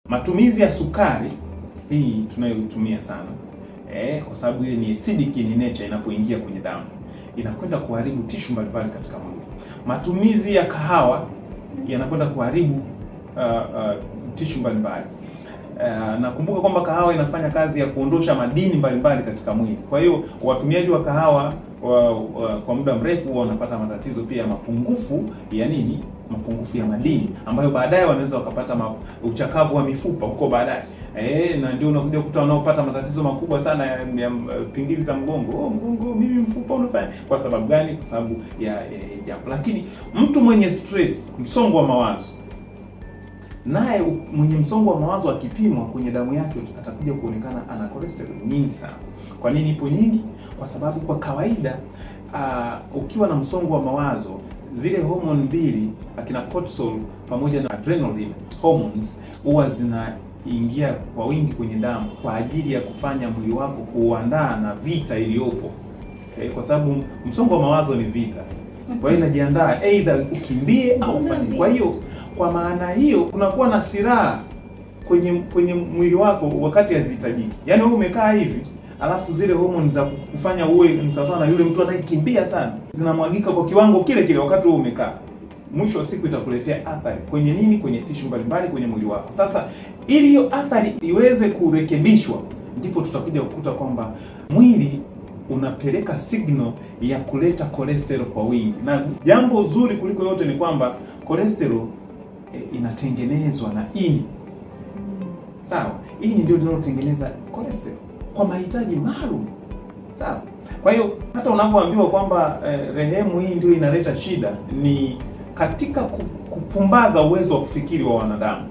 Matumizi ya sukari hii tunayotumia sana, kwa sababu ile ni acidic in nature, inapoingia kwenye damu inakwenda kuharibu tishu mbalimbali katika mwili. Matumizi ya kahawa yanakwenda kuharibu tishu mbalimbali. Nakumbuka kwamba kahawa inafanya kazi ya kuondosha madini mbalimbali katika mwili. Kwa hiyo watumiaji wa kahawa kwa muda mrefu wanapata matatizo pia ya mapungufu ya nini? Mapungufu ya madini, ambayo baadaye wanaweza wakapata uchakavu wa mifupa huko baadaye. Na ndio unakuja kukuta wanaopata matatizo makubwa sana ya pingili za mgongo. Mgongo mimi mfupa unafanya. Kwa sababu gani? Kwa sababu ya jambo. Lakini mtu mwenye stress, msongo wa mawazo, naye mwenye msongo wa mawazo akipimwa kwenye damu yake atakuja kuonekana ana cholesterol nyingi sana. Kwa nini ipo nyingi? Kwa sababu kwa kawaida ukiwa na msongo wa mawazo, zile hormone mbili, akina cortisol pamoja na adrenaline hormones, huwa zinaingia kwa wingi kwenye damu kwa ajili ya kufanya mwili wako kuandaa na vita iliyopo. Kwa sababu msongo wa mawazo ni vita. Kwa hiyo inajiandaa either ukimbie au ufanye. Kwa hiyo kwa maana hiyo kunakuwa na silaha kwenye mwili wako wakati hazihitajiki. Yaani wewe umekaa hivi, alafu zile hormones za kufanya uwe sawa na yule mtu anayekimbia sana zinamwagika kwa kiwango kile kile wakati wewe umekaa. Mwisho wa siku itakuletea athari kwenye nini? Kwenye tishu mbalimbali kwenye mwili wako. Sasa ili hiyo athari iweze kurekebishwa, ndipo tutakuja kukuta kwamba mwili unapeleka signal ya kuleta cholesterol kwa wingi. Na jambo zuri kuliko yote ni kwamba cholesterol inatengenezwa na ini. Sawa? Ini ndio linalotengeneza cholesterol kwa mahitaji maalum. Sawa? Kwa hiyo hata unapoambiwa kwamba rehemu hii ndio inaleta shida, ni katika kupumbaza uwezo wa kufikiri wa wanadamu.